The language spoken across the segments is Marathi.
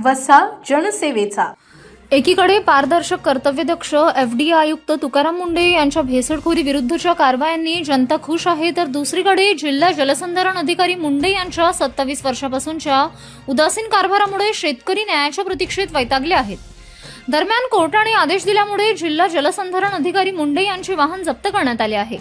वसा जनसेवेचा। एकीकडे पारदर्शक कर्तव्यदक्ष एफडीए आयुक्त तुकाराम मुंढे यांच्या भेसळखोरी विरुद्धच्या कारवायांनी जनता खुश आहे, तर दुसरीकडे जिल्हा जलसंधारण अधिकारी मुंढे यांच्या 27 वर्षापासूनच्या उदासीन कारभारामुळे शेतकरी न्यायाच्या प्रतीक्षेत वैतागले आहेत। दरम्यान कोर्टाने आदेश दिल्यामुळे जिल्हा जलसंधारण अधिकारी मुंढे यांचे वाहन जप्त करण्यात आले आहे।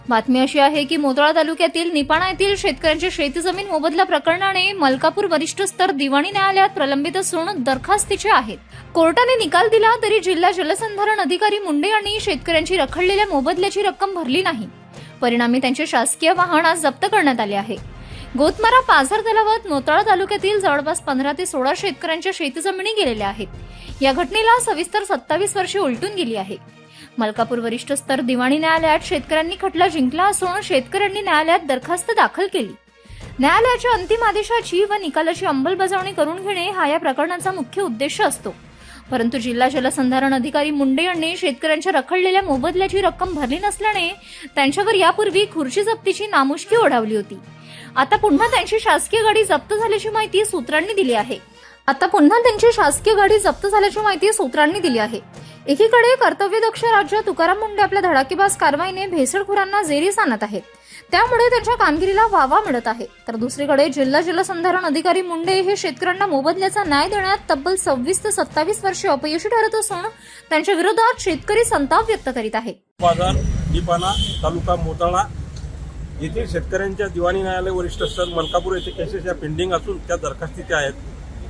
बातमी अशी आहे की मोताळा तालुक्यातील निपाणा येथील शेतकऱ्यांची शेतजमीन मोबदला प्रकरणाने मलकापूर वरिष्ठ स्तर दिवाणी न्यायालयात प्रलंबित असून दरखास्तीचे आहेत। कोर्टाने निकाल दिला तरी जिल्हा जलसंधारण अधिकारी मुंढे यांनी शेतकऱ्यांची रखडलेल्या मोबदल्याची रक्कम भरली नाही। परिणामी त्यांचे शासकीय वाहन आज जप्त करण्यात आले आहे। गोतमारा पाझर तलावात मोताळा तालुक्यातील जवळपास 15 ते 16 शेतकऱ्यांच्या शेतजमिनी गेलेल्या आहेत। या घटनेला सविस्तर 27 वर्षे उलटून गेली आहे। मलकापूर वरिष्ठ स्तर दिवाणी न्यायालयात शेतकऱ्यांनी खटला जिंकला असून शेतकऱ्यांनी न्यायालयात दरखास्त दाखल केली। न्यायालयाच्या अंतिम आदेशाची व निकालाची अंमलबजावणी करून घेणे हा या प्रकरणाचा मुख्य उद्देश असतो। परंतु जिल्हा जलसंधारण अधिकारी मुंढे यांनी शेतकऱ्यांच्या रखडलेल्या मोबदल्याची रक्कम भरली नसल्याने त्यांच्यावर यापूर्वी खुर्ची जप्तीची नामुष्की ओढावली होती। आता पुन्हा त्यांची शासकीय गाडी जप्त झाल्याची माहिती सूत्रांनी दिली आहे। एकीकडे कर्तव्यदक्ष राज्य तुकाराम मुंढे आपल्या धडाकेबाज कारवाईने भेसळखोरांना जेरीस आणत आहेत, त्यामुळे त्यांच्या कामगिरीला वावा मिळत आहे, तर दुसरीकडे जिल्हा जलसंधारण अधिकारी मुंढे हे शेतकऱ्यांना मोबदल्याचा न्याय देण्यात तब्बल 26 ते 27 वर्षे अपयशी ठरत असून त्यांच्या विरोधात शेतकरी संताप व्यक्त करीत आहेत। बाजार निपाणा तालुका मोताळा येथील शेतकऱ्यांच्या दिवाणी न्यायालय वरिष्ठ स्तर मलकापूर येथे केसेस या पेंडिंग असून त्या दरखास्तीच्या आहेत।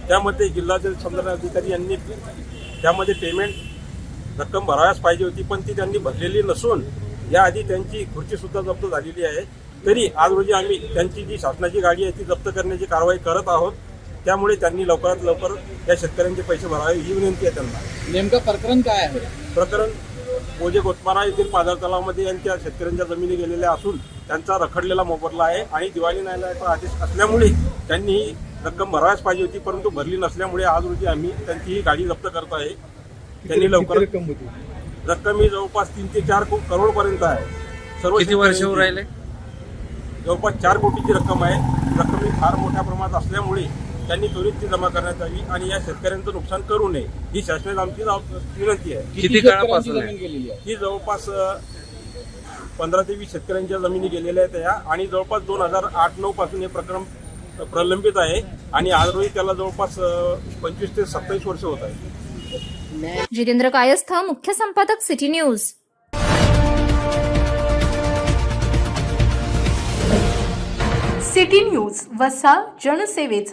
त्यामध्ये जिल्हा जलसंधारण अधिकारी यांनी त्यामध्ये पेमेंट रक्कम भराव्यास पाहिजे होती, पण ती त्यांनी भरलेली नसून याआधी त्यांची खुर्ची सुद्धा जप्त झालेली आहे। तरी आज रोजी आम्ही त्यांची जी शासनाची गाडी आहे ती जप्त करण्याची कारवाई करत आहोत। त्यामुळे त्यांनी लवकरात लवकर या शेतकऱ्यांचे पैसे भरावे ही विनंती आहे त्यांना। नेमकं प्रकरण काय आहे? प्रकरण ओजे गोतमारा येथील पाझर तलावामध्ये यांच्या शेतकऱ्यांच्या जमिनी गेलेल्या असून त्यांचा रखडलेला मोबदला आहे आणि दिवाणी न्यायालयाचा आदेश असल्यामुळे त्यांनी ही रक्कम भराव्यास पाहिजे होती, परंतु भरली नसल्यामुळे आज रोजी आम्ही त्यांची ही गाडी जप्त करत आहे। त्यांनी लवकर रक्कम ही जवळपास 3 ते 4 करोड पर्यंत आहे। सर्व किती वर्षावर राहिले? जवळपास 4 कोटीची रक्कम आहे। रक्कम ही फार मोठ्या प्रमाणात असल्यामुळे त्यांनी त्वरित ती जमा करण्यात यावी आणि या शेतकऱ्यांचं नुकसान करू नये ही शासनाची आमची विनंती आहे। किती काळापासून ही जवळपास 15 ते 20 शेतकऱ्यांच्या जमिनी गेलेल्या आहेत या, आणि जवळपास 2008-9 पासून हे प्रकरण प्रलंबित आहे आणि आज रोजी त्याला जवळपास 25 ते 27 वर्ष होत आहे। जितेंद्र कायस्थ, मुख्य संपादक, सिटी न्यूज। सिटी न्यूज वसा जनसेवेचा।